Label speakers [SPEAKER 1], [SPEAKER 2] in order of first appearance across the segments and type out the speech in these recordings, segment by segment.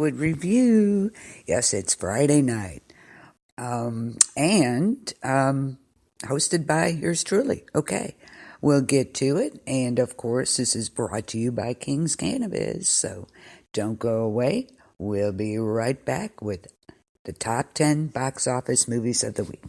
[SPEAKER 1] with Revue. Yes, it's Friday night. And hosted by yours truly. Okay, we'll get to it. And of course, this is brought to you by King's Cannabiz. So don't go away. We'll be right back with the top 10 box office movies of the week.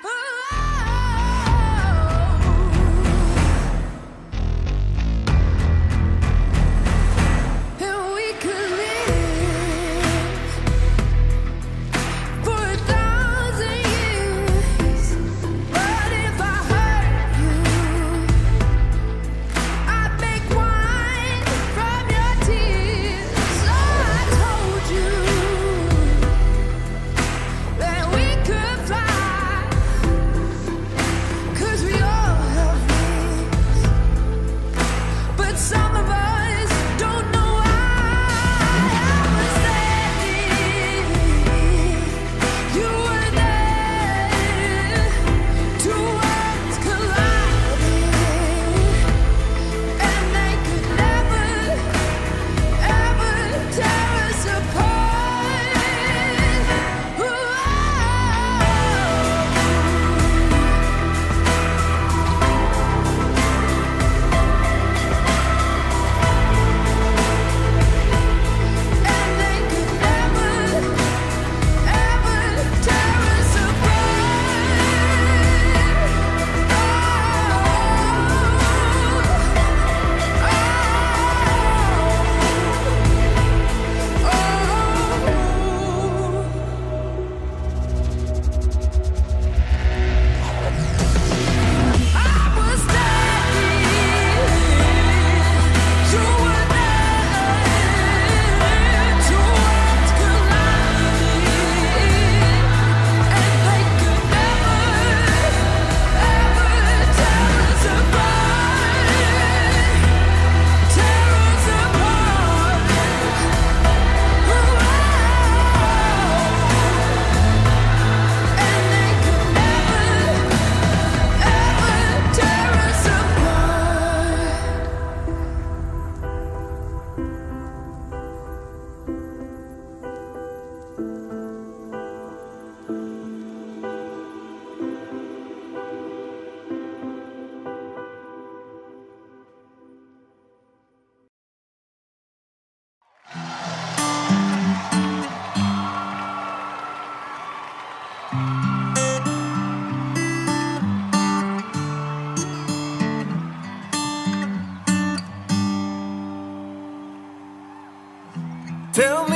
[SPEAKER 2] Oh,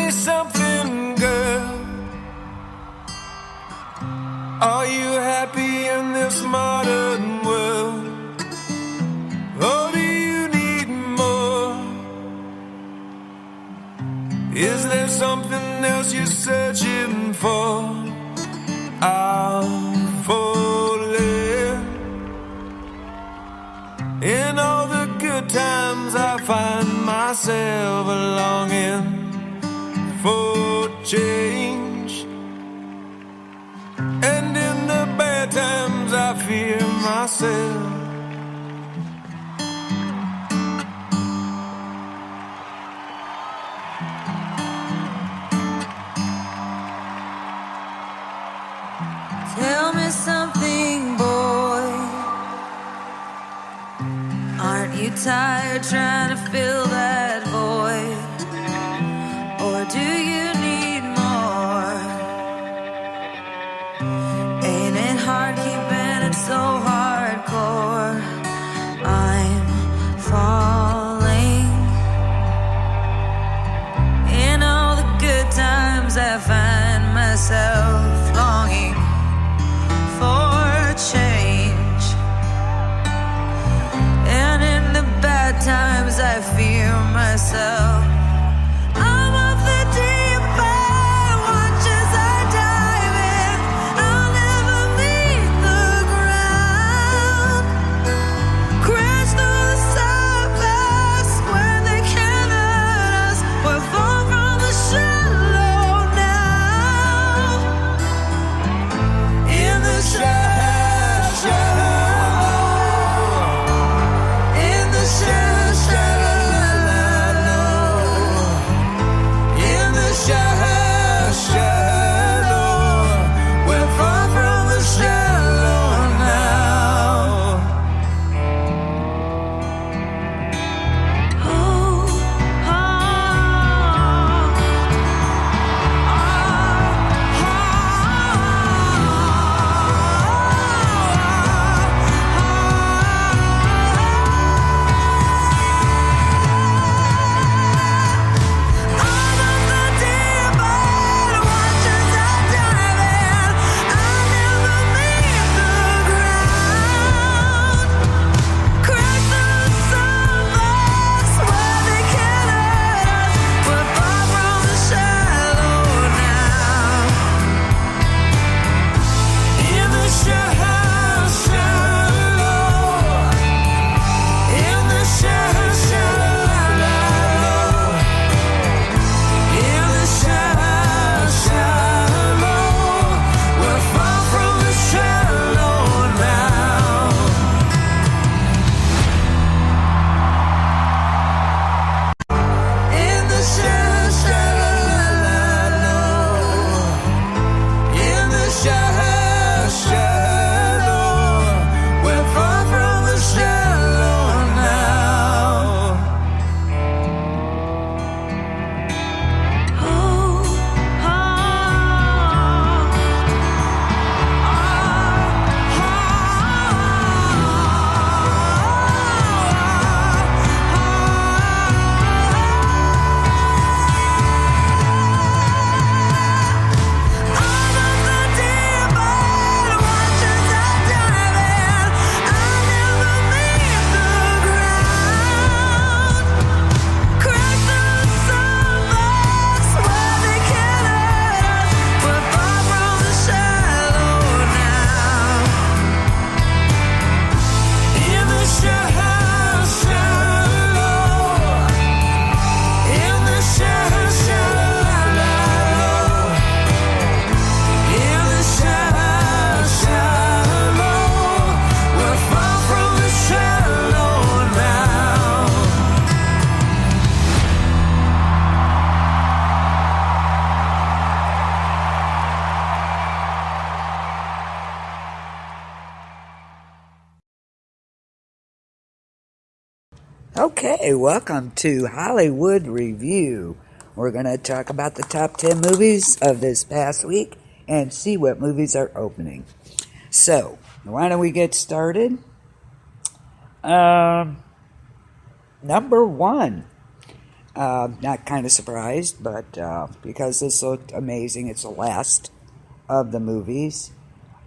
[SPEAKER 2] me something, girl. Are you happy in this modern world? Or do you need more? Is there something else you're searching for? I'm falling. In all the good times I find myself longing for change, and in the bad times I fear myself.
[SPEAKER 3] Tell me something, boy. Aren't you tired trying to fill that void? Or do you need more? Ain't it hard keeping it so hardcore? I'm falling. In all the good times I find myself longing for change, and in the bad times I fear myself. I'm of the deep end, watch as I dive in. I'll never meet the ground. Crash through the surface where they can't hurt us. We're far from the shallow now. In the
[SPEAKER 1] Okay, welcome to Hollywood Review. We're going to talk about the top 10 movies of this past week and see what movies are opening. So, why don't we get started? Number one, Not kind of surprised, but because this looked amazing, it's the last of the movies.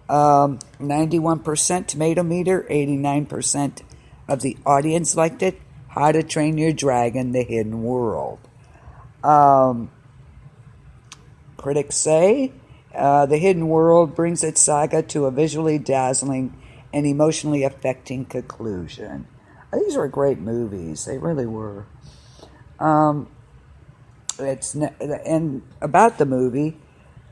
[SPEAKER 1] 91% tomato meter, 89% of the audience liked it. How to Train Your Dragon, The Hidden World. Critics say The Hidden World brings its saga to a visually dazzling and emotionally affecting conclusion. These were great movies. They really were. And about the movie,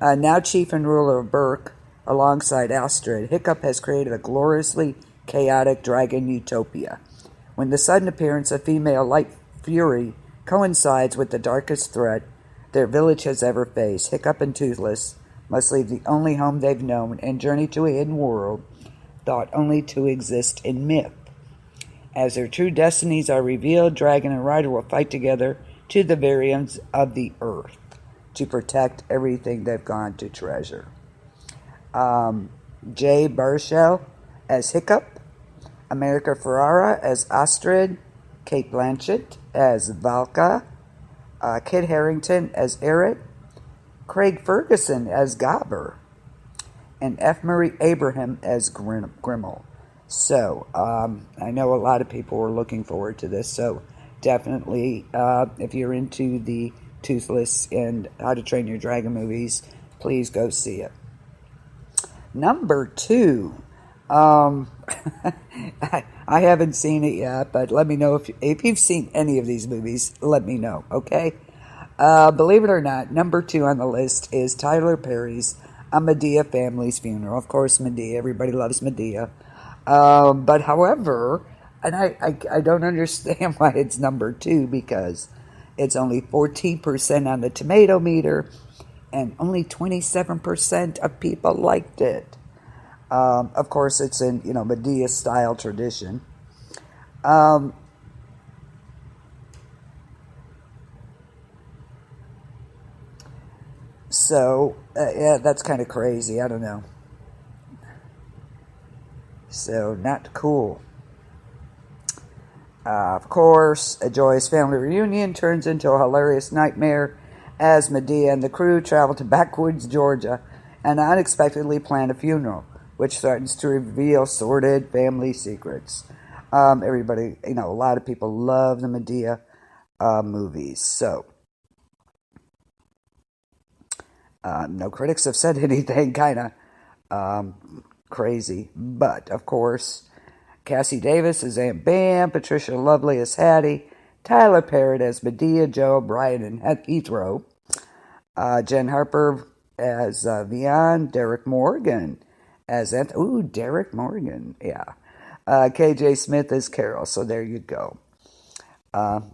[SPEAKER 1] now chief and ruler of Berk, alongside Astrid, Hiccup has created a gloriously chaotic dragon utopia. When the sudden appearance of female light fury coincides with the darkest threat their village has ever faced, Hiccup and Toothless must leave the only home they've known and journey to a hidden world thought only to exist in myth. As their true destinies are revealed, Dragon and Rider will fight together to the very ends of the earth to protect everything they've gone to treasure. Jay Baruchel as Hiccup, America Ferrara as Astrid, Kate Blanchett as Valka, Kit Harington as Eret, Craig Ferguson as Gobber, and F. Murray Abraham as Grimmel. So, I know a lot of people were looking forward to this, so definitely, if you're into the Toothless and How to Train Your Dragon movies, please go see it. Number 2. I haven't seen it yet, but let me know if you've seen any of these movies. Let me know, okay? Believe it or not, number 2 on the list is Tyler Perry's A Medea Family's Funeral. Of course, Medea. Everybody loves Medea. But however, and I don't understand why it's number 2, because it's only 14% on the tomato meter, and only 27% of people liked it. Of course, it's in, Medea-style tradition. Yeah, that's kind of crazy. I don't know. So, not cool. Of course, a joyous family reunion turns into a hilarious nightmare as Medea and the crew travel to backwoods Georgia and unexpectedly plan a funeral, which threatens to reveal sordid family secrets. Everybody, a lot of people love the Medea movies. So, no critics have said anything kind of crazy. But, of course, Cassie Davis as Aunt Bam, Patricia Lovely as Hattie, Tyler Perry as Medea, Joe O'Brien and Heathrow, Jen Harper as Vian, Derek Morgan as Derek Morgan, yeah. KJ Smith as Carol, so there you go.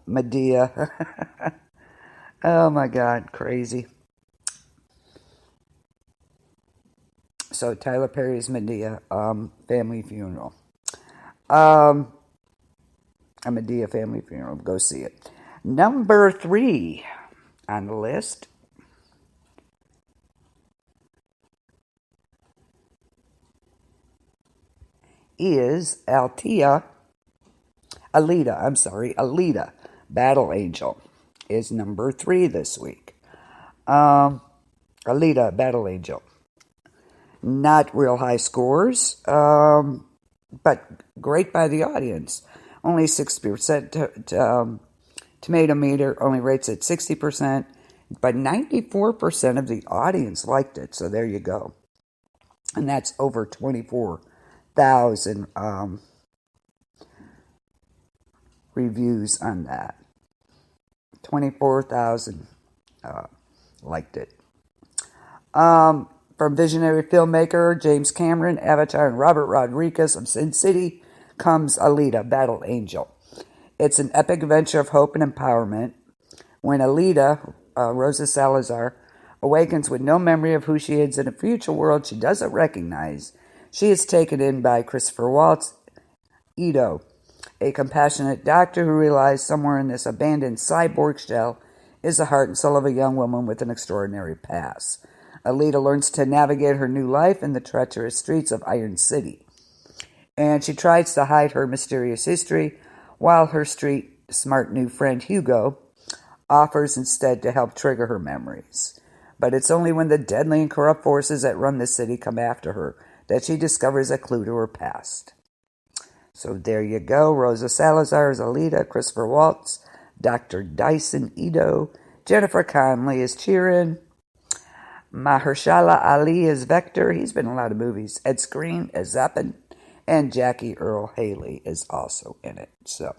[SPEAKER 1] Medea. Oh my God, crazy. So Tyler Perry's Medea family funeral. A Medea family funeral. Go see it. Number 3 on the list is Alita, Battle Angel is number 3 this week. Alita, Battle Angel. Not real high scores, but great by the audience. Only 60% tomato meter, only rates at 60%, but 94% of the audience liked it, so there you go. And that's over 24,000 reviews on that. 24,000 liked it. From visionary filmmaker James Cameron, Avatar, and Robert Rodriguez of Sin City comes Alita, Battle Angel. It's an epic adventure of hope and empowerment. When Alita, Rosa Salazar, awakens with no memory of who she is in a future world she doesn't recognize, she is taken in by Christopher Waltz, Ito, a compassionate doctor who realizes somewhere in this abandoned cyborg shell is the heart and soul of a young woman with an extraordinary past. Alita learns to navigate her new life in the treacherous streets of Iron City. And she tries to hide her mysterious history while her street-smart new friend Hugo offers instead to help trigger her memories. But it's only when the deadly and corrupt forces that run the city come after her that she discovers a clue to her past. So there you go. Rosa Salazar is Alita, Christopher Waltz, Dr. Dyson Ito, Jennifer Connelly is Chirin, Mahershala Ali is Vector. He's been in a lot of movies. Ed Skrein is Zappin, and Jackie Earle Haley is also in it. So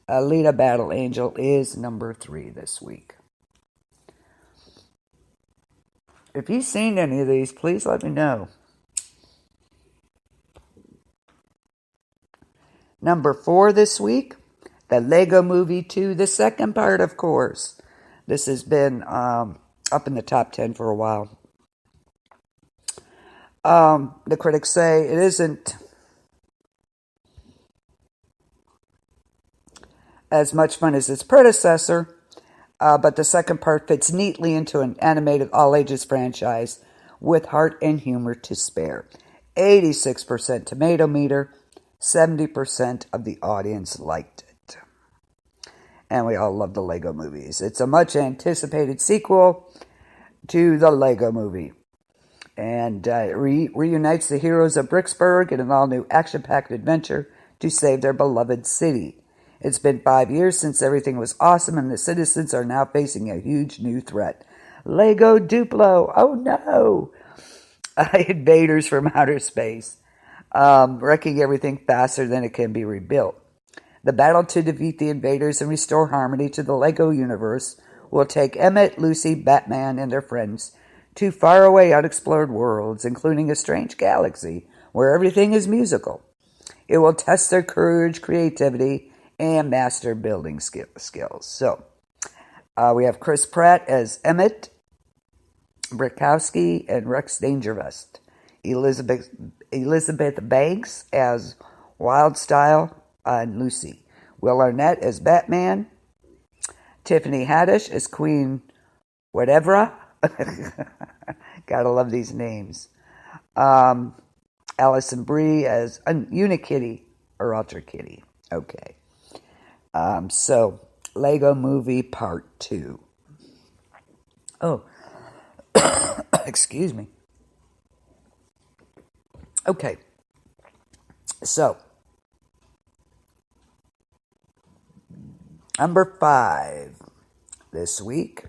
[SPEAKER 1] Alita Battle Angel is number 3 this week. If you've seen any of these, please let me know. Number 4 this week, the Lego Movie 2, the second part, of course. This has been up in the top 10 for a while. The critics say it isn't as much fun as its predecessor, but the second part fits neatly into an animated all-ages franchise with heart and humor to spare. 86% tomato meter, 70% of the audience liked it. And we all love the Lego movies. It's a much-anticipated sequel to the Lego Movie. And reunites the heroes of Bricksburg in an all-new action-packed adventure to save their beloved city. It's been 5 years since everything was awesome, and the citizens are now facing a huge new threat. Lego Duplo! Oh no! Invaders from outer space. Wrecking everything faster than it can be rebuilt. The battle to defeat the invaders and restore harmony to the Lego universe will take Emmett, Lucy, Batman, and their friends to faraway unexplored worlds, including a strange galaxy where everything is musical. It will test their courage, creativity, and master building skills. So, we have Chris Pratt as Emmett, Brickowski, and Rex Dangervest. Elizabeth Banks as Wildstyle and Lucy. Will Arnett as Batman. Tiffany Haddish as Queen Whatever. Gotta love these names. Alison Brie as Unikitty or Ultra Kitty. Okay. So, Lego Movie Part 2. Oh, excuse me. Okay, so, number 5 this week.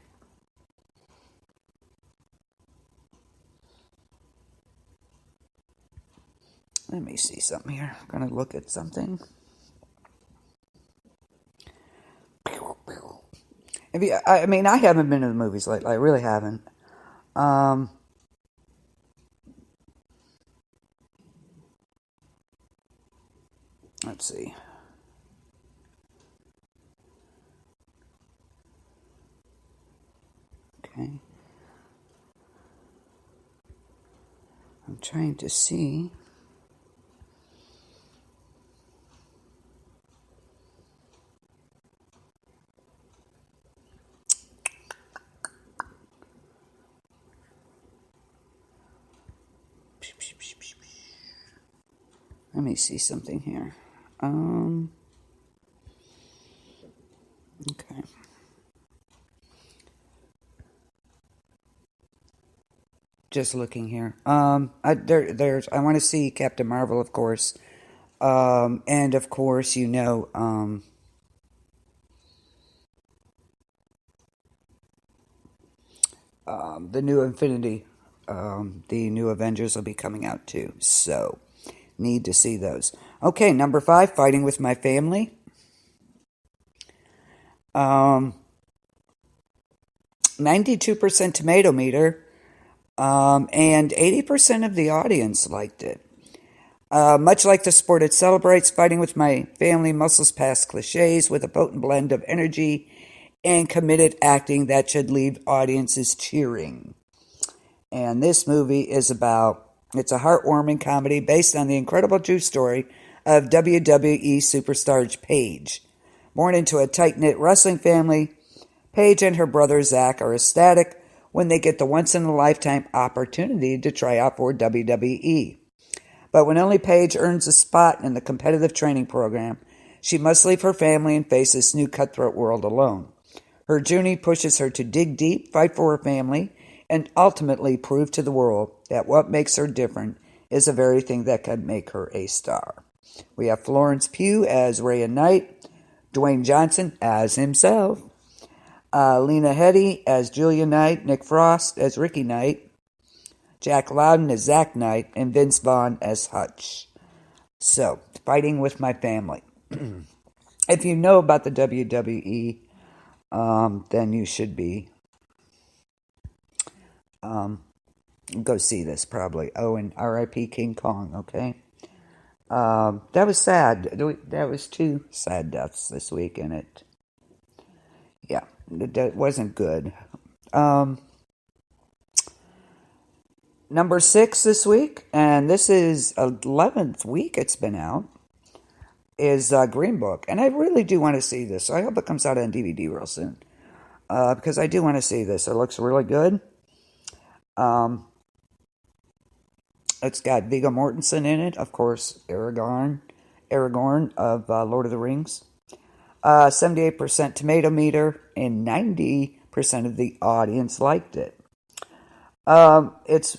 [SPEAKER 1] Let me see something here. I'm going to look at something. I haven't been to the movies lately. I really haven't. Let's see. Okay. I'm trying to see. Let me see something here. Okay. Just looking here. I want to see Captain Marvel, of course. And of course, the new Infinity, the new Avengers will be coming out too. So, need to see those. Okay, number 5, Fighting with My Family. 92% tomato meter. And 80% of the audience liked it. Much like the sport it celebrates, Fighting with My Family muscles past cliches with a potent blend of energy and committed acting that should leave audiences cheering. And this movie is it's a heartwarming comedy based on the incredible true story of WWE superstar Paige. Born into a tight-knit wrestling family, Paige and her brother Zach are ecstatic when they get the once-in-a-lifetime opportunity to try out for WWE. But when only Paige earns a spot in the competitive training program, she must leave her family and face this new cutthroat world alone. Her journey pushes her to dig deep, fight for her family, and ultimately prove to the world that what makes her different is the very thing that could make her a star. We have Florence Pugh as Rhea Knight, Dwayne Johnson as himself, Lena Headey as Julia Knight, Nick Frost as Ricky Knight, Jack Loudon as Zack Knight, and Vince Vaughn as Hutch. So, fighting with my family. If you know about the WWE, then you should be go see this probably. Oh, and R.I.P. King Kong, okay? That was sad. That was 2 sad deaths this week, and it wasn't good. Number 6 this week, and this is 11th week it's been out, is Green Book. And I really do want to see this. So I hope it comes out on DVD real soon. Because I do want to see this. It looks really good. It's got Viggo Mortensen in it. Of course, Aragorn of Lord of the Rings. 78% tomato meter, and 90% of the audience liked it. It's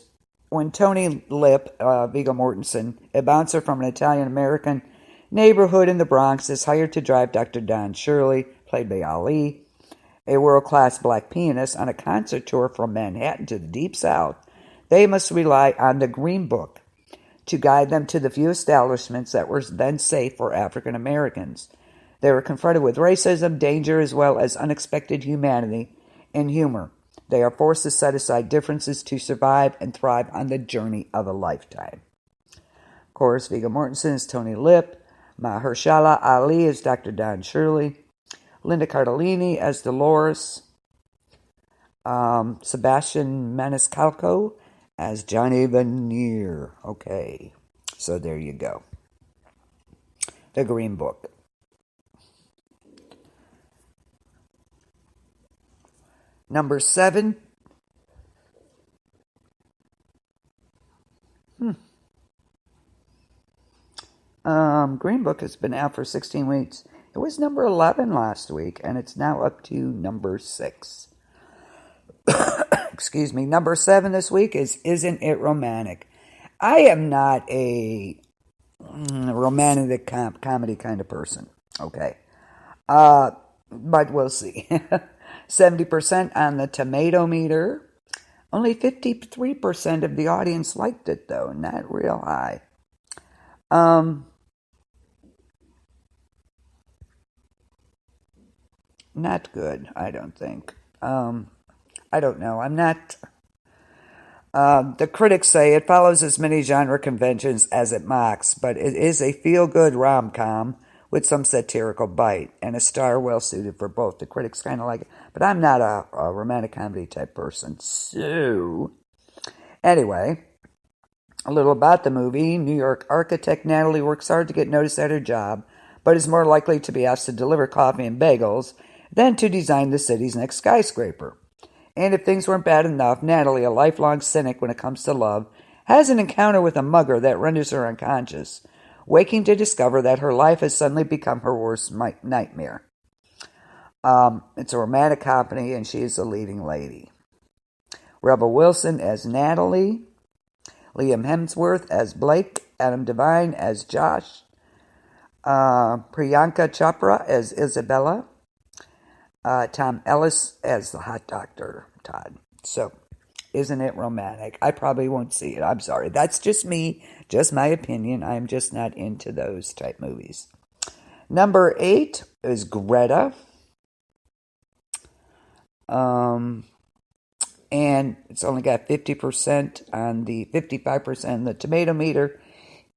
[SPEAKER 1] when Tony Lip, Viggo Mortensen, a bouncer from an Italian-American neighborhood in the Bronx, is hired to drive Dr. Don Shirley, played by Ali, a world-class black pianist, on a concert tour from Manhattan to the Deep South. They must rely on the Green Book to guide them to the few establishments that were then safe for African Americans. They were confronted with racism, danger, as well as unexpected humanity and humor. They are forced to set aside differences to survive and thrive on the journey of a lifetime. Of course, Viggo Mortensen is Tony Lip, Mahershala Ali as Dr. Don Shirley, Linda Cardellini as Dolores, Sebastian Maniscalco as Johnny Veneer. Okay, so there you go. The Green Book. Number 7. Green Book has been out for 16 weeks. It was number 11 last week, and it's now up to number 6. Excuse me. Number 7 this week is Isn't It Romantic? I am not a romantic comedy kind of person. Okay. But we'll see. 70% on the tomato meter. Only 53% of the audience liked it, though. Not real high. Not good, I don't think. I don't know. I'm not... the critics say it follows as many genre conventions as it mocks, but it is a feel-good rom-com with some satirical bite, and a star well-suited for both. The critics kind of like it, but I'm not a romantic comedy type person. So, anyway, a little about the movie. New York architect Natalie works hard to get noticed at her job, but is more likely to be asked to deliver coffee and bagels than to design the city's next skyscraper. And if things weren't bad enough, Natalie, a lifelong cynic when it comes to love, has an encounter with a mugger that renders her unconscious, waking to discover that her life has suddenly become her worst nightmare. It's a romantic comedy, and she is the leading lady. Rebel Wilson as Natalie, Liam Hemsworth as Blake, Adam Devine as Josh, Priyanka Chopra as Isabella, Tom Ellis as the hot doctor, Todd. So, Isn't It Romantic? I probably won't see it. I'm sorry. That's just me, just my opinion. I'm just not into those type movies. Number 8 is Greta. And it's only got 50% on the 55% on the tomato meter,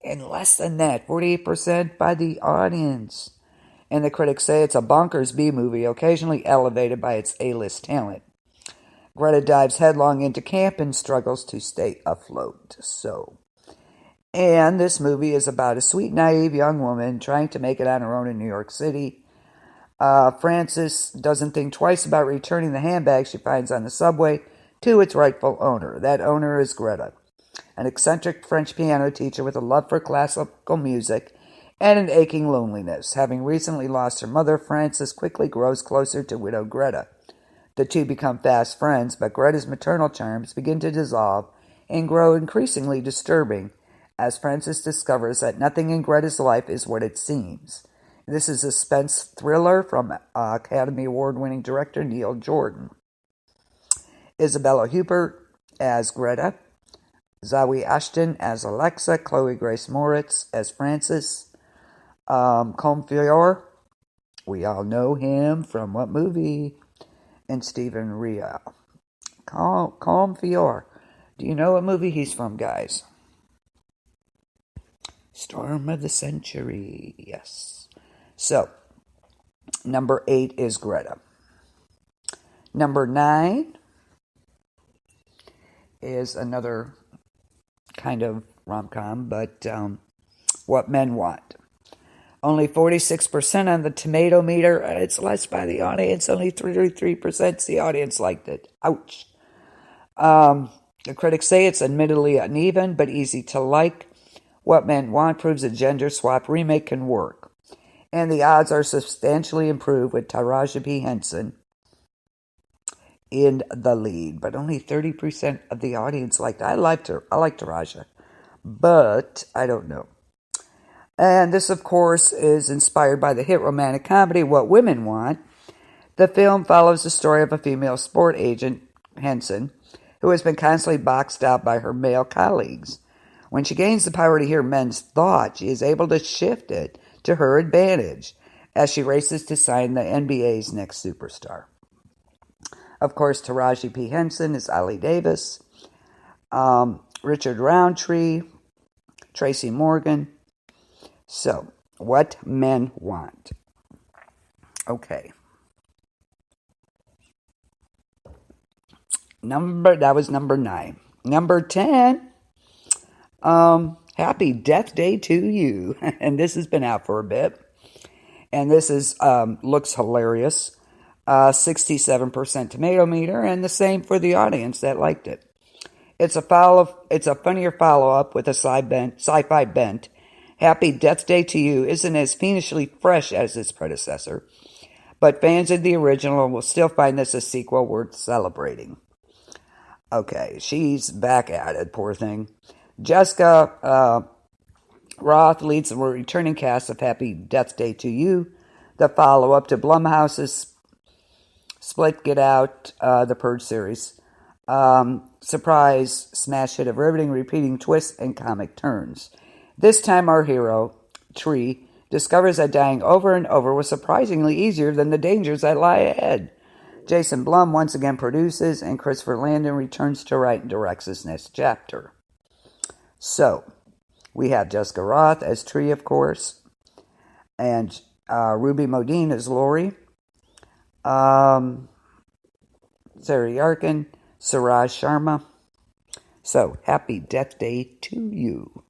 [SPEAKER 1] and less than that, 48% by the audience. And the critics say it's a bonkers B-movie, occasionally elevated by its A-list talent. Greta dives headlong into camp and struggles to stay afloat. And this movie is about a sweet, naive young woman trying to make it on her own in New York City. Frances doesn't think twice about returning the handbag she finds on the subway to its rightful owner. That owner is Greta, an eccentric French piano teacher with a love for classical music and an aching loneliness. Having recently lost her mother, Frances quickly grows closer to widow Greta, The two become fast friends, but Greta's maternal charms begin to dissolve and grow increasingly disturbing as Frances discovers that nothing in Greta's life is what it seems. This is a suspense thriller from Academy Award-winning director Neil Jordan. Isabella Huppert as Greta, Zawe Ashton as Alexa, Chloe Grace Moritz as Frances, Colm Feore, we all know him from what movie? And Stephen Rea. Colm Feore. Do you know what movie he's from, guys? Storm of the Century. Yes. So, number 8 is Greta. Number 9 is another kind of rom-com, but What Men Want. Only 46% on the tomato meter, and it's less by the audience. Only 33% the audience liked it. Ouch. The critics say it's admittedly uneven, but easy to like. What Men Want proves a gender swap remake can work. And the odds are substantially improved with Taraji P. Henson in the lead. But only 30% of the audience liked it. I liked her. I liked Taraji. But I don't know. And this, of course, is inspired by the hit romantic comedy What Women Want. The film follows the story of a female sport agent, Henson, who has been constantly boxed out by her male colleagues. When she gains the power to hear men's thoughts, she is able to shift it to her advantage as she races to sign the NBA's next superstar. Of course, Taraji P. Henson is Ali Davis, Richard Roundtree, Tracy Morgan. So, What Men Want. Okay. That was number 9. Number 10, Happy Death Day to You. And this has been out for a bit. And this is looks hilarious. 67% tomato meter, and the same for the audience that liked it. It's a funnier follow-up with a sci-fi bent. Happy Death Day to You isn't as fiendishly fresh as its predecessor, but fans of the original will still find this a sequel worth celebrating. Okay, she's back at it, poor thing. Jessica Roth leads the returning cast of Happy Death Day to You, the follow-up to Blumhouse's Split Get Out, the Purge series. Surprise smash hit of riveting, repeating twists and comic turns. This time our hero, Tree, discovers that dying over and over was surprisingly easier than the dangers that lie ahead. Jason Blum once again produces, and Christopher Landon returns to write and directs his next chapter. So, we have Jessica Roth as Tree, of course, and Ruby Modine as Lori, Sarah Yarkin, Suraj Sharma. So, Happy Death Day to You.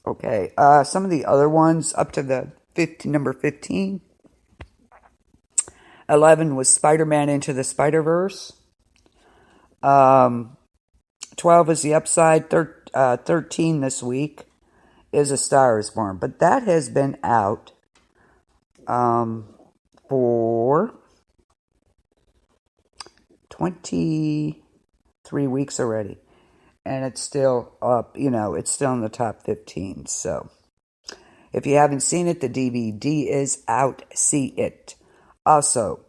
[SPEAKER 1] Okay, some of the other ones up to the number 15. 11 was Spider-Man Into the Spider-Verse. 12 is The Upside. 13 this week is A Star Is Born. But that has been out for 23 weeks already. And it's still up, it's still in the top 15. So, if you haven't seen it, the DVD is out. See it. Also,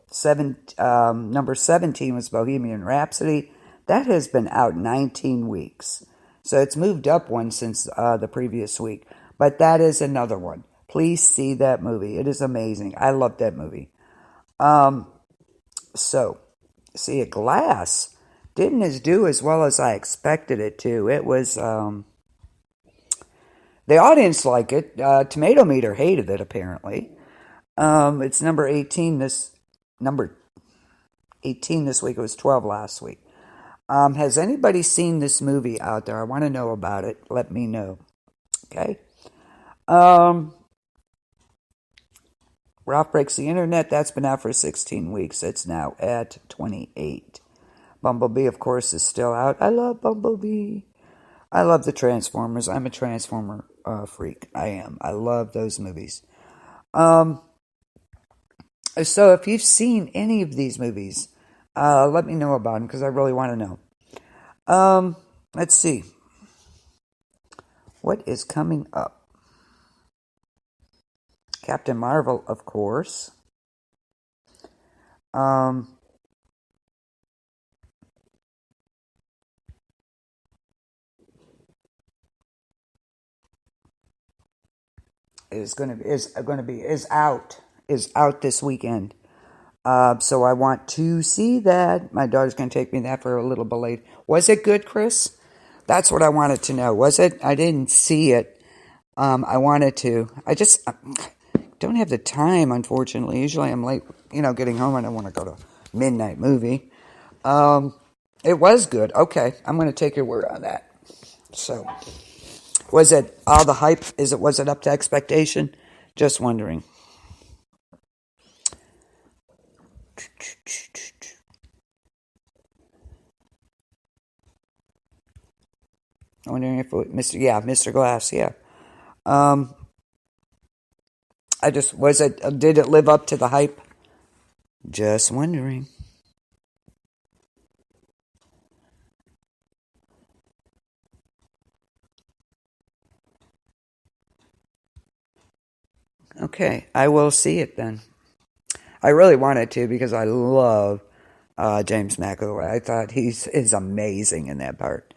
[SPEAKER 1] number 17 was Bohemian Rhapsody. That has been out 19 weeks. So, it's moved up one since the previous week. But that is another one. Please see that movie. It is amazing. I love that movie. So, see it. Glass didn't do as well as I expected it to. It was, the audience liked it. Tomato Meter hated it, apparently. It's number 18 this week. It was 12 last week. Has anybody seen this movie out there? I want to know about it. Let me know. Okay. Ralph Breaks the Internet. That's been out for 16 weeks. It's now at 28. Bumblebee, of course, is still out. I love Bumblebee. I love the Transformers. I'm a Transformer freak. I am. I love those movies. So if you've seen any of these movies, let me know about them because I really want to know. Let's see. What is coming up? Captain Marvel, of course. Is out this weekend. So I want to see that. My daughter's going to take me that for a little bit late. Was it good, Chris? That's what I wanted to know. Was it? I didn't see it. I wanted to. I just don't have the time, unfortunately. Usually I'm late, getting home. I don't want to go to a midnight movie. It was good. Okay, I'm going to take your word on that. So, was it all the hype? Was it up to expectation? Just wondering. I'm wondering if Mr. Glass, yeah. Did it live up to the hype? Just wondering. Okay, I will see it then. I really wanted to because I love James McAvoy. I thought he's amazing in that part.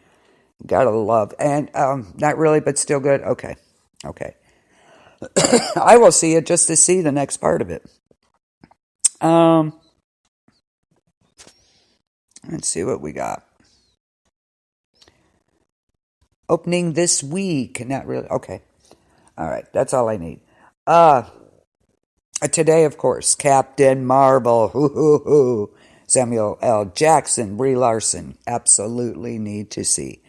[SPEAKER 1] Gotta love. And not really, but still good. Okay. I will see it just to see the next part of it. Let's see what we got. Opening this week. Not really. Okay. All right. That's all I need. Today, of course, Captain Marvel. Samuel L. Jackson, Brie Larson. Absolutely need to see.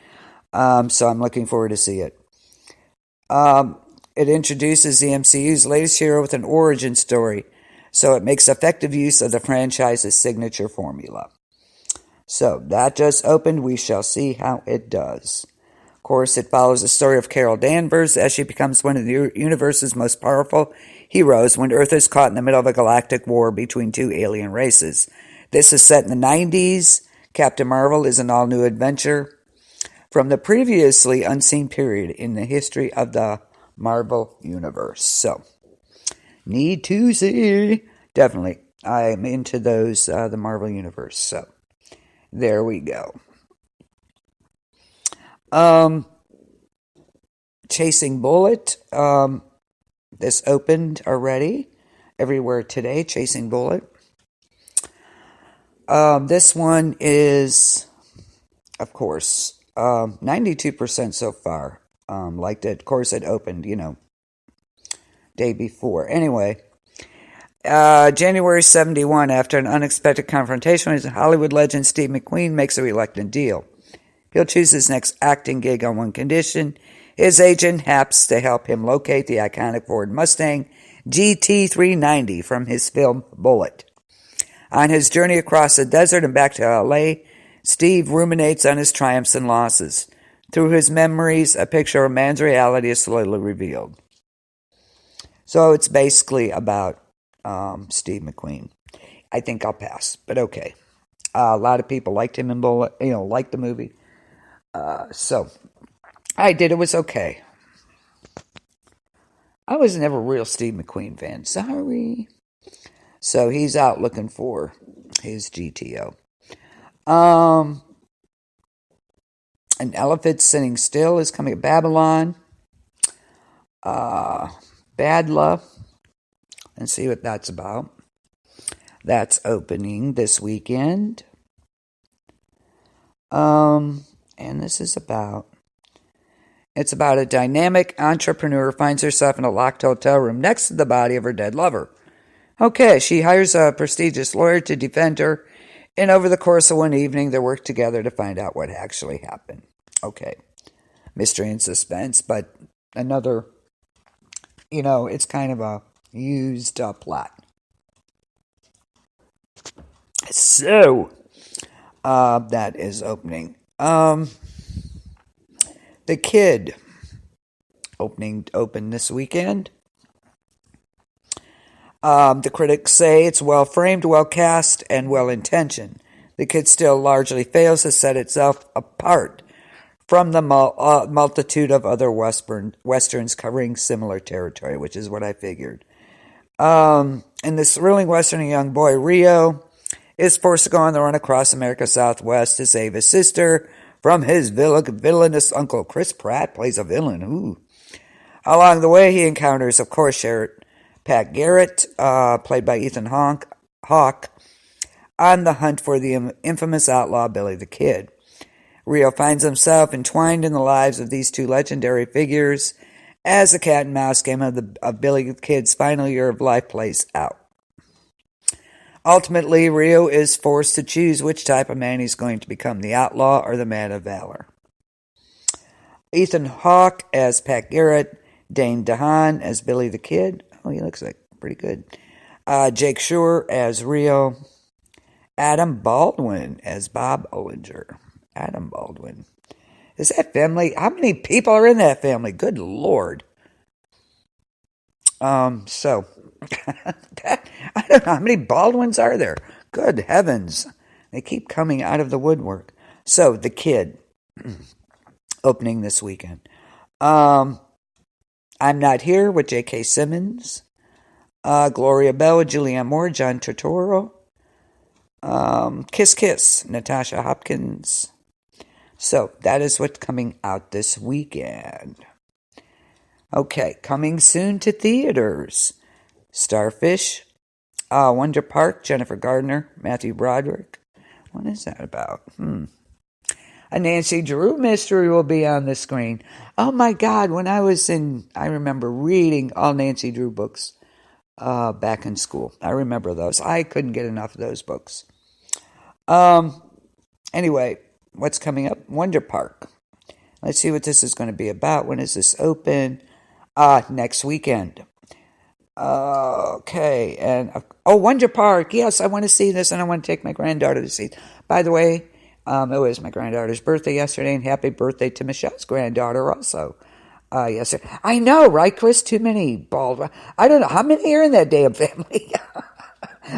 [SPEAKER 1] So I'm looking forward to see it. It introduces the MCU's latest hero with an origin story, so it makes effective use of the franchise's signature formula. So that just opened. We shall see how it does. Of course, it follows the story of Carol Danvers as she becomes one of the universe's most powerful heroes when Earth is caught in the middle of a galactic war between two alien races. This is set in the 90s. Captain Marvel is an all-new adventure from the previously unseen period in the history of the Marvel Universe. So, need to see. Definitely. I'm into those, the Marvel Universe. So, there we go. Chasing Bullet. This opened already. Everywhere today, Chasing Bullet. This one is, of course, 92% so far. Liked it. Of course, it opened, day before. Anyway, January 71, after an unexpected confrontation with Hollywood legend Steve McQueen makes a reluctant deal. He'll choose his next acting gig on one condition. His agent haps to help him locate the iconic Ford Mustang GT390 from his film Bullet. On his journey across the desert and back to L.A., Steve ruminates on his triumphs and losses. Through his memories, a picture of man's reality is slowly revealed. So it's basically about Steve McQueen. I think I'll pass, but okay. A lot of people liked him in Bullet, liked the movie. So I did. It was okay. I was never a real Steve McQueen fan. Sorry. So he's out looking for his GTO. An Elephant Sitting Still is coming to Babylon. Bad Love. Let's see what that's about. That's opening this weekend. And this is it's about a dynamic entrepreneur who finds herself in a locked hotel room next to the body of her dead lover. Okay, she hires a prestigious lawyer to defend her, and over the course of one evening, they work together to find out what actually happened. Okay, mystery and suspense, but another, it's kind of a used plot. So, that is opening. The Kid, open this weekend. The critics say it's well framed, well cast, and well intentioned. The kid still largely fails to set itself apart from the multitude of other westerns covering similar territory, which is what I figured. In this thrilling western, a young boy, Rio, is forced to go on the run across America's Southwest to save his sister from his villainous uncle. Chris Pratt plays a villain. Ooh. Along the way, he encounters, of course, Pat Garrett, played by Ethan Hawke, on the hunt for the infamous outlaw Billy the Kid. Rio finds himself entwined in the lives of these two legendary figures as the cat and mouse game of Billy the Kid's final year of life plays out. Ultimately, Rio is forced to choose which type of man he's going to become, the outlaw or the man of valor. Ethan Hawke as Pat Garrett, Dane DeHaan as Billy the Kid. Oh, he looks like pretty good. Jake Schur as Rio. Adam Baldwin as Bob Olinger. Adam Baldwin. Is that family? How many people are in that family? Good Lord. I don't know how many Baldwins are there. Good heavens. They keep coming out of the woodwork. So, The Kid, opening this weekend. I'm Not Here with J.K. Simmons. Gloria Bell with Julianne Moore, John Turturro. Kiss Kiss, Natasha Hopkins. So, that is what's coming out this weekend. Okay, coming soon to theaters. Starfish, Wonder Park, Jennifer Gardner, Matthew Broderick. What is that about? A Nancy Drew mystery will be on the screen. Oh my God, I remember reading all Nancy Drew books back in school. I remember those. I couldn't get enough of those books. Anyway, what's coming up? Wonder Park. Let's see what this is going to be about. When is this open? Next weekend. Okay, and Wonder Park. Yes, I want to see this, and I want to take my granddaughter to see it. By the way, it was my granddaughter's birthday yesterday, and happy birthday to Michelle's granddaughter also yesterday. I know, right, Chris? Too many bald. I don't know how many are in that damn family.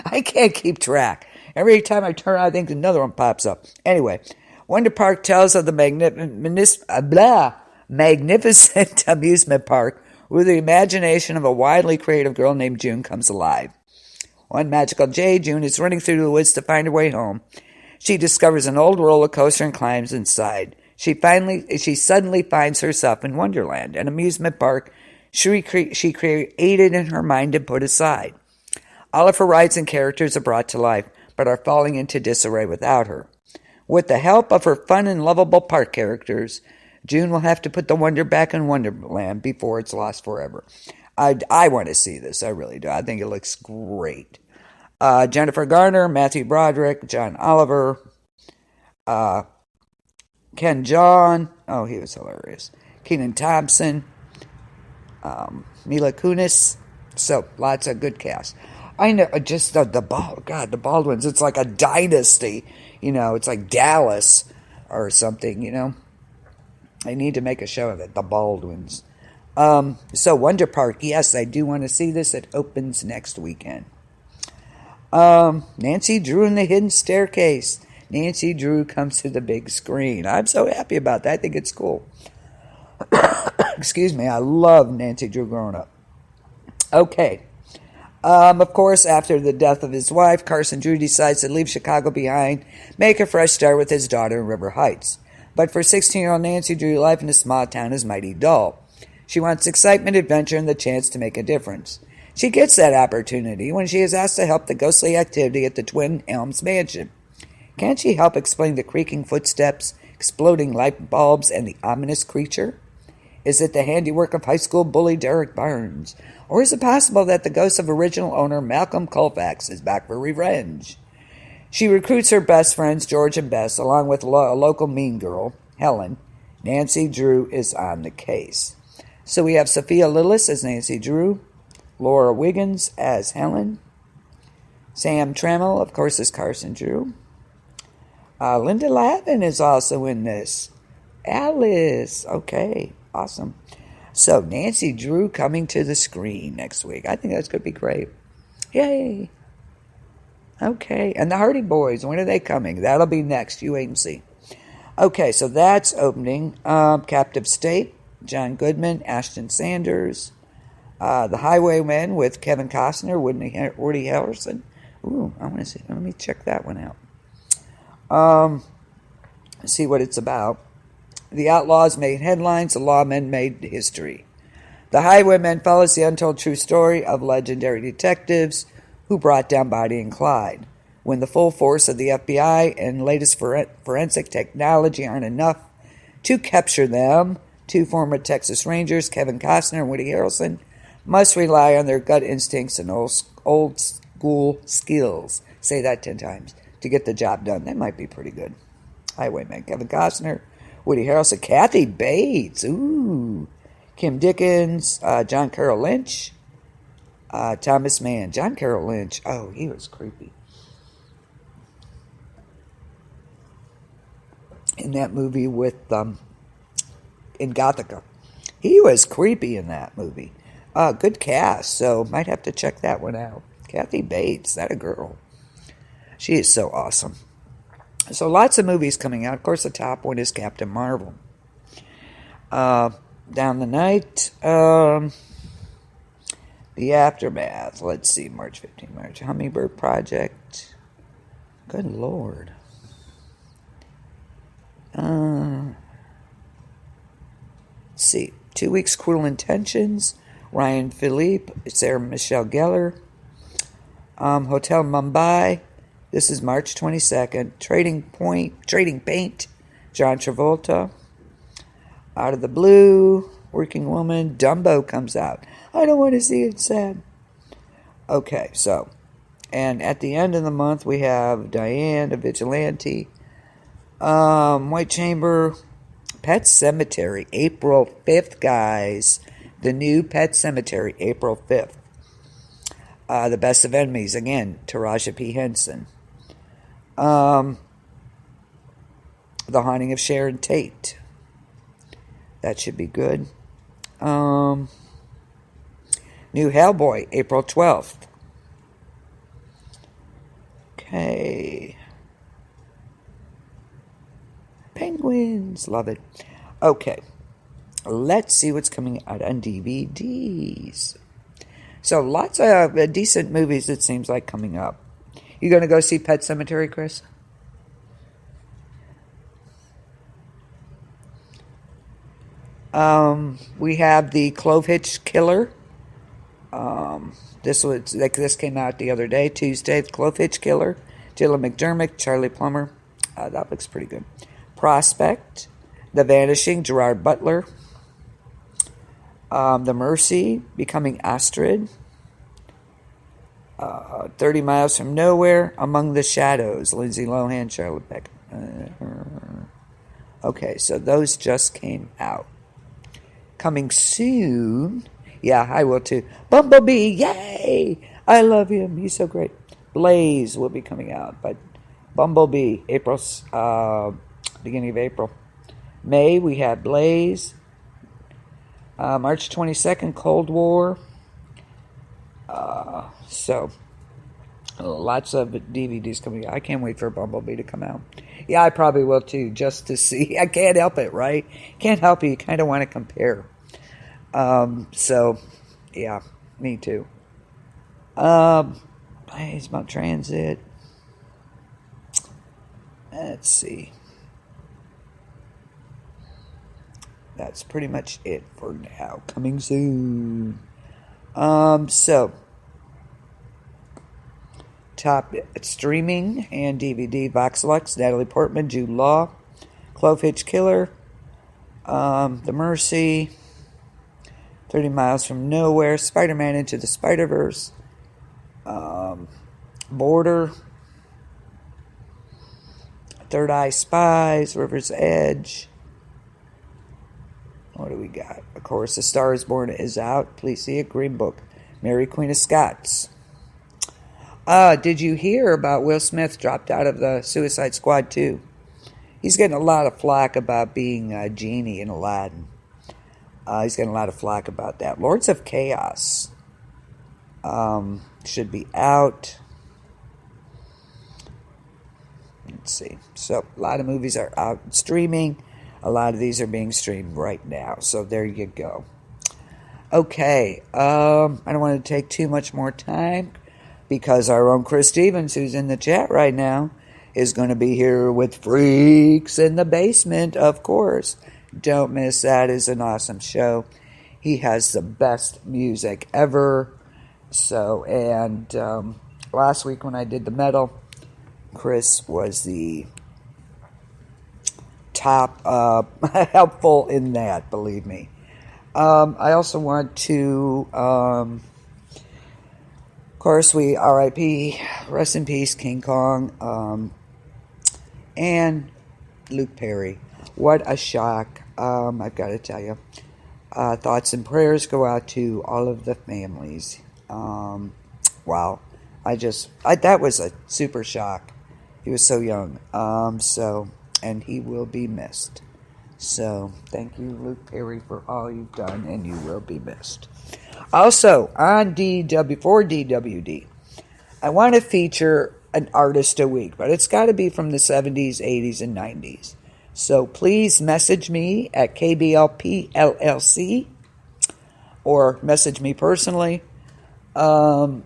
[SPEAKER 1] I can't keep track. Every time I turn, I think another one pops up. Anyway, Wonder Park tells of the magnificent amusement park where the imagination of a wildly creative girl named June comes alive. One magical day, June is running through the woods to find her way home. She discovers an old roller coaster and climbs inside. She suddenly finds herself in Wonderland, an amusement park she created in her mind and put aside. All of her rides and characters are brought to life, but are falling into disarray without her. With the help of her fun and lovable park characters, June will have to put the wonder back in Wonderland before it's lost forever. I want to see this. I really do. I think it looks great. Jennifer Garner, Matthew Broderick, John Oliver, Ken Jeong. Oh, he was hilarious. Kenan Thompson, Mila Kunis. So, lots of good cast. I know, just the Baldwins. It's like a dynasty. It's like Dallas or something, I need to make a show of it, the Baldwins. So Wonder Park, yes, I do want to see this. It opens next weekend. Nancy Drew and the Hidden Staircase. Nancy Drew comes to the big screen. I'm so happy about that. I think it's cool. Excuse me, I love Nancy Drew growing up. Okay. Of course, after the death of his wife, Carson Drew decides to leave Chicago behind, make a fresh start with his daughter in River Heights. But for 16-year-old Nancy Drew, life in a small town is mighty dull. She wants excitement, adventure, and the chance to make a difference. She gets that opportunity when she is asked to help the ghostly activity at the Twin Elms Mansion. Can she help explain the creaking footsteps, exploding light bulbs, and the ominous creature? Is it the handiwork of high school bully Derek Barnes? Or is it possible that the ghost of original owner Malcolm Colfax is back for revenge? She recruits her best friends, George and Bess, along with a local mean girl, Helen. Nancy Drew is on the case. So we have Sophia Lillis as Nancy Drew, Laura Wiggins as Helen, Sam Trammell, of course, as Carson Drew. Linda Lavin is also in this. Alice, okay, awesome. So Nancy Drew coming to the screen next week. I think that's going to be great. Yay! Okay, and the Hardy Boys, when are they coming? That'll be next. You wait and see. Okay, so that's opening. Captive State, John Goodman, Ashton Sanders. The Highwaymen with Kevin Costner, Woody Harrelson. Ooh, I want to see. Let me check that one out. See what it's about. The Outlaws made headlines. The Lawmen made history. The Highwaymen follows the untold true story of legendary detectives who brought down Bonnie and Clyde. When the full force of the FBI and latest forensic technology aren't enough to capture them, two former Texas Rangers, Kevin Costner and Woody Harrelson, must rely on their gut instincts and old school skills. Say that 10 times to get the job done. That might be pretty good. Highwayman, Kevin Costner, Woody Harrelson, Kathy Bates, ooh, Kim Dickens, John Carroll Lynch, Thomas Mann. John Carroll Lynch, oh, he was creepy. In that movie with, in Gothica. He was creepy in that movie. Good cast, so might have to check that one out. Kathy Bates, that a girl. She is so awesome. So lots of movies coming out. Of course, the top one is Captain Marvel. Down the Night. The Aftermath. Let's see, March 15, March. Hummingbird Project. Good Lord. Let's see. 2 Weeks Cruel Intentions. Ryan Philippe. Sarah Michelle Gellar. Hotel Mumbai. This is March 22nd. Trading Paint. John Travolta. Out of the Blue. Working Woman. Dumbo comes out. I don't want to see it sad. Okay, so. And at the end of the month, we have Diane, a Vigilante. White Chamber. Pet Sematary. April 5th, guys. The new Pet Sematary. April 5th. The Best of Enemies. Again, Taraji P. Henson. The Haunting of Sharon Tate. That should be good. New Hellboy, April 12th. Okay. Penguins, love it. Okay. Let's see what's coming out on DVDs. So lots of decent movies, it seems like, coming up. You going to go see Pet Sematary, Chris? We have the Clove Hitch Killer. This came out the other day, Tuesday. The Clove Hitch Killer. Dylan McDermott, Charlie Plummer. That looks pretty good. Prospect. The Vanishing, Gerard Butler. The Mercy, Becoming Astrid. 30 Miles from Nowhere, Among the Shadows, Lindsay Lohan, Charlotte Beck. Okay, so those just came out. Coming soon. Yeah, I will too. Bumblebee, yay! I love him. He's so great. Blaze will be coming out, but Bumblebee, beginning of April. May, we have Blaze. March 22nd, Cold War. So, lots of DVDs coming out. I can't wait for Bumblebee to come out. Yeah, I probably will too, just to see. I can't help it, right? Can't help it. You kind of want to compare. So, yeah, me too. Mount Transit. Let's see. That's pretty much it for now. Coming soon. So, top streaming and DVD, Voxlux, Natalie Portman, Jude Law, Clove Hitch Killer, The Mercy, 30 Miles from Nowhere, Spider-Man Into the Spider-Verse, Border, Third Eye Spies, River's Edge. What do we got? Of course, A Star is Born is out. Please see it. Green Book. Mary Queen of Scots. Did you hear about Will Smith dropped out of the Suicide Squad 2? He's getting a lot of flack about being a genie in Aladdin. He's getting a lot of flack about that. Lords of Chaos. Should be out. Let's see. So a lot of movies are out streaming. A lot of these are being streamed right now. So there you go. Okay. I don't want to take too much more time because our own Chris Stevens, who's in the chat right now, is going to be here with Freaks in the Basement, of course. Don't miss that. It's an awesome show. He has the best music ever. So, and last week when I did the metal, Chris was the top helpful in that, believe me. I also want to, of course, we R.I.P., rest in peace, King Kong, and Luke Perry. What a shock, I've got to tell you. Thoughts and prayers go out to all of the families. Wow. That was a super shock. He was so young. And he will be missed. So, thank you, Luke Perry, for all you've done, and you will be missed. Also, on DWD, I want to feature an artist a week, but it's got to be from the 70s, 80s, and 90s. So, please message me at KBLPLLC or message me personally. I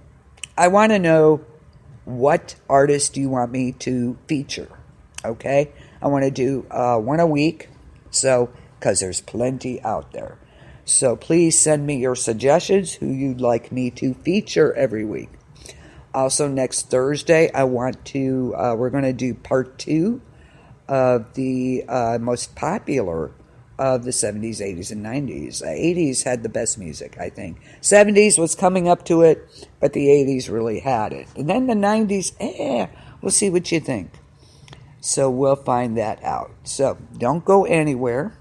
[SPEAKER 1] want to know what artist you want me to feature, okay? I want to do one a week, so because there's plenty out there. So please send me your suggestions, who you'd like me to feature every week. Also, next Thursday, we're going to do part 2 of the most popular of the 70s, 80s, and 90s. 80s had the best music, I think. 70s was coming up to it, but the 80s really had it. And then the 90s, we'll see what you think. So we'll find that out. So don't go anywhere.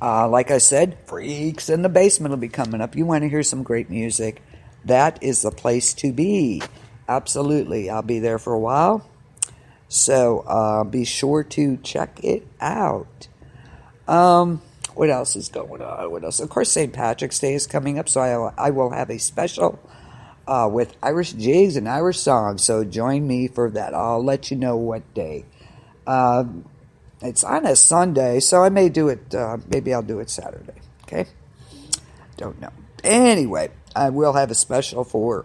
[SPEAKER 1] Like I said, Freaks in the Basement will be coming up. You want to hear some great music, that is the place to be. Absolutely. I'll be there for a while. So be sure to check it out. What else is going on? What else? Of course, St. Patrick's Day is coming up, so I will have a special with Irish jigs and Irish songs. So join me for that. I'll let you know what day. It's on a Sunday, so I may do it. Maybe I'll do it Saturday. Okay, don't know. Anyway, I will have a special for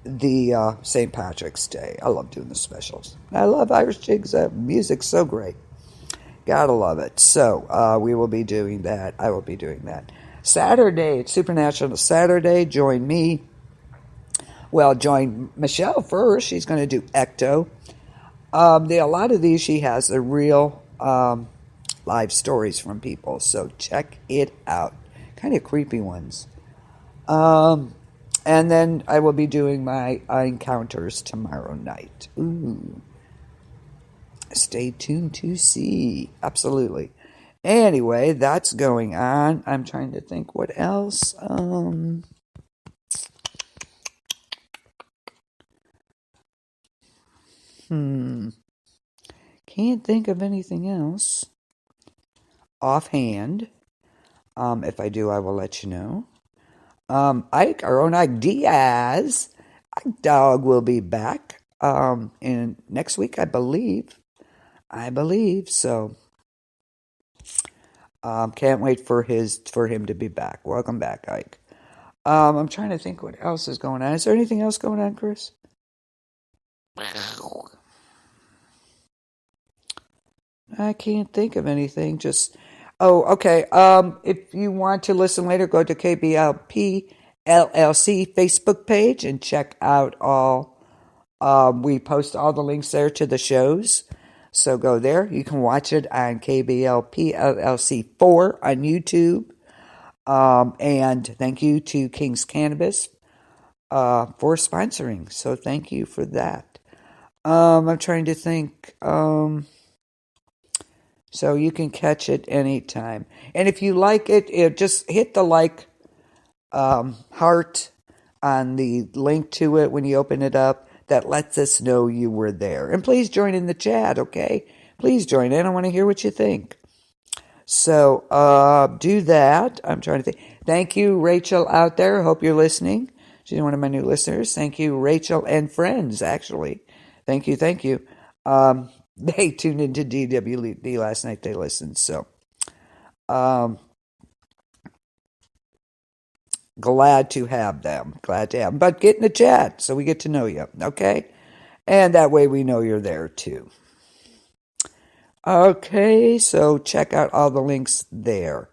[SPEAKER 1] the St. Patrick's Day. I love doing the specials. I love Irish jigs. Music's so great. Gotta love it. So we will be doing that. I will be doing that. Saturday, it's Supernatural Saturday. Join me. Well, join Michelle first. She's going to do Ecto. A lot of these she has are real live stories from people. So check it out. Kind of creepy ones. And then I will be doing my encounters tomorrow night. Ooh. Stay tuned to see. Absolutely. Anyway, that's going on. I'm trying to think what else. Can't think of anything else offhand. If I do, I will let you know. Ike, our own Ike Diaz, Ike Dog will be back in next week, I believe. So. Can't wait for him to be back. Welcome back, Ike. I'm trying to think what else is going on. Is there anything else going on, Chris? I can't think of anything. Okay. If you want to listen later, go to KBLP LLC Facebook page and check out all. We post all the links there to the shows. So go there. You can watch it on KBLP LLC 4 on YouTube. And thank you to King's Cannabiz for sponsoring. So thank you for that. I'm trying to think. So you can catch it anytime. And if you like it, just hit the like heart on the link to it when you open it up. That lets us know you were there. And please join in the chat, okay? Please join in. I want to hear what you think. So do that. I'm trying to think. Thank you, Rachel, out there. Hope you're listening. She's one of my new listeners. Thank you, Rachel, and friends, actually. Thank you, thank you. They tuned into DWD last night. They listened. So glad to have them. Glad to have them. But get in the chat so we get to know you, okay? And that way we know you're there too. Okay, so check out all the links there.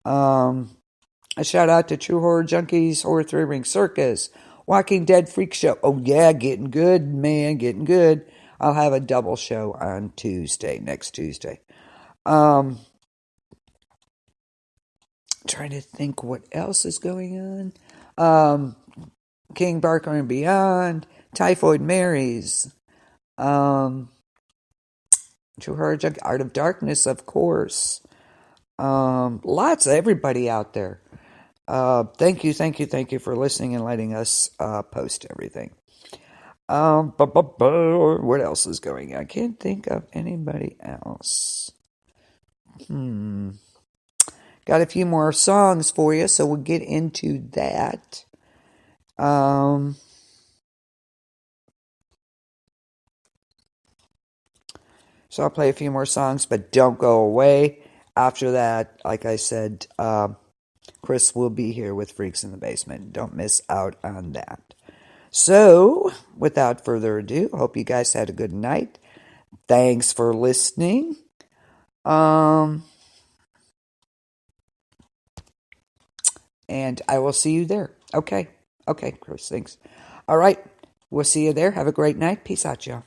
[SPEAKER 1] A shout out to True Horror Junkies, Horror Three Ring Circus, Walking Dead Freak Show. Oh yeah, getting good, man, getting good. I'll have a double show on next Tuesday. Trying to think what else is going on. King Barker and Beyond, Typhoid Marys, True Horror Junkie, Art of Darkness, of course. Lots of everybody out there. Thank you for listening and letting us post everything. What else is going on? I can't think of anybody else. Got a few more songs for you, so we'll get into that. So I'll play a few more songs, but don't go away. After that, like I said, Chris will be here with Freaks in the Basement. Don't miss out on that. So, without further ado, hope you guys had a good night. Thanks for listening. And I will see you there. Okay, Chris, thanks. All right, we'll see you there. Have a great night. Peace out, y'all.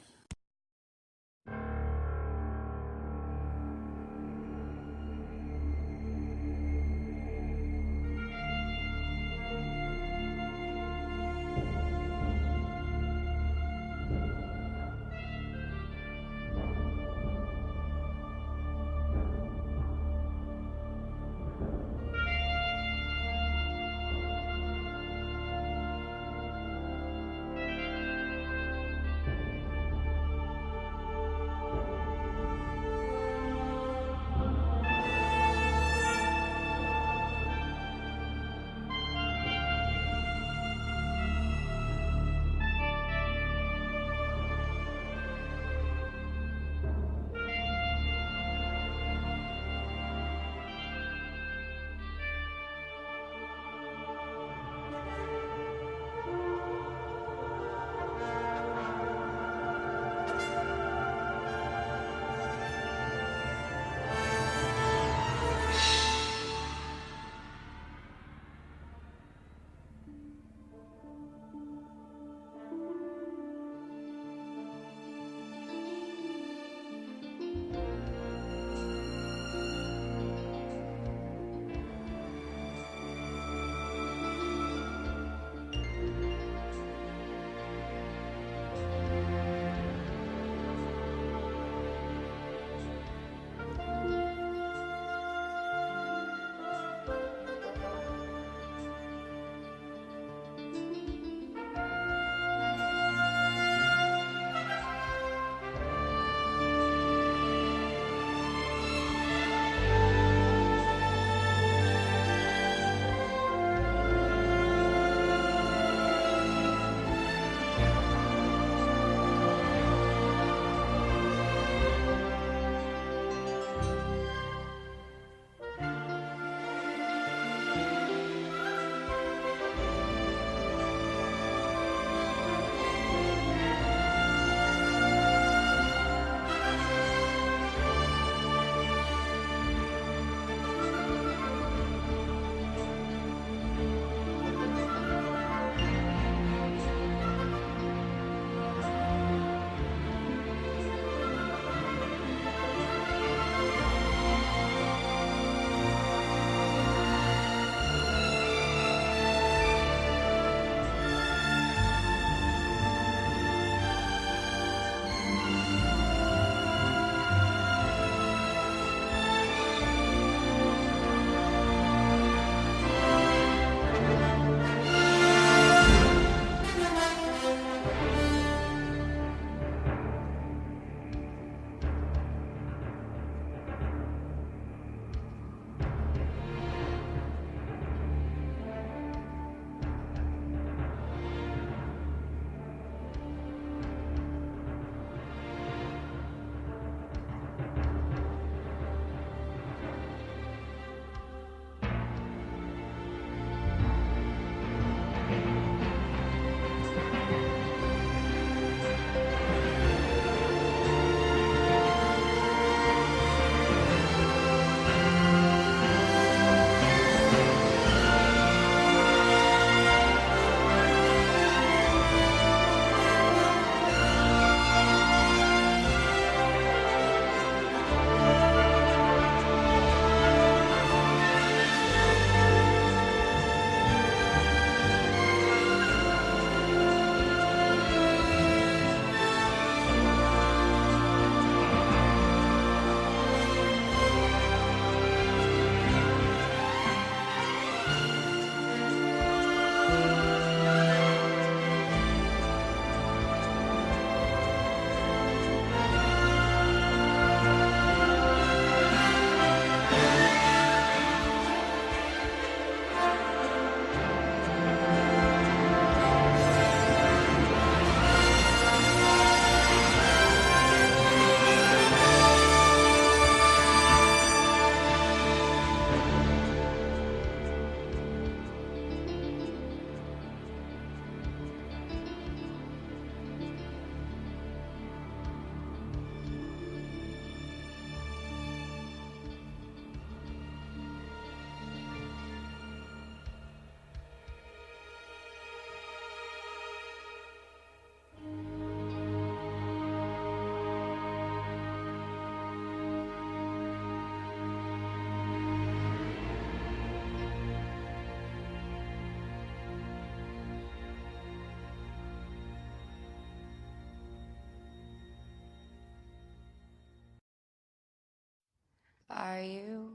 [SPEAKER 3] Are you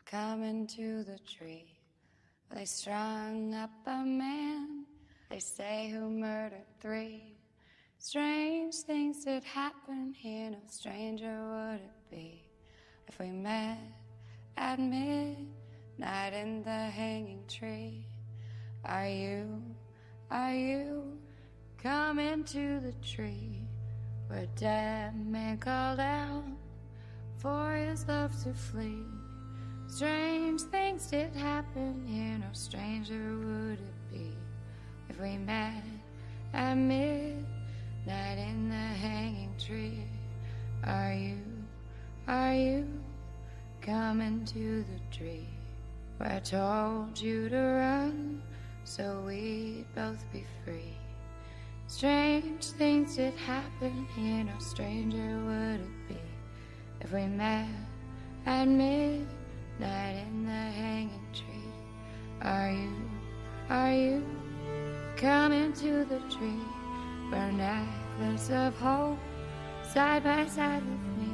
[SPEAKER 3] coming to the tree? They strung up a man, they say, who murdered 3. Strange things did happen here, no stranger would it be if we met at midnight in the hanging tree. Are you coming to the tree where a dead man called out for his love to flee? Strange things did happen here, no stranger would it be if we met at midnight in the hanging tree. Are you coming to the tree where I told you to run so we'd both be free? Strange things did happen here, no stranger would it be if we met at midnight in the hanging tree. Are you coming to the tree where a necklace of hope side by side with me?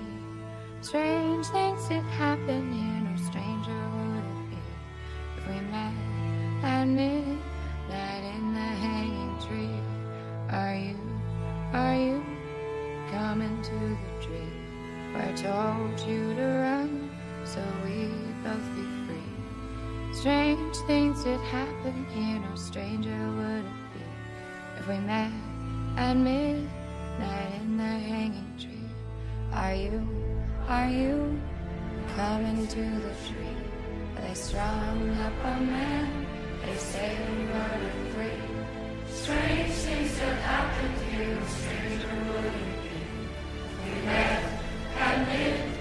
[SPEAKER 3] Strange things did happen here, no stranger would it be if we met at midnight in the hanging tree. Are you coming to the tree where I told you to run so we'd both be free? Strange things did happen here, no stranger would it be if we met at midnight in the hanging tree. Are you coming to the tree where they strung up a man, they say he murdered 3? Strange things did happen here, no stranger would it be if we met at midnight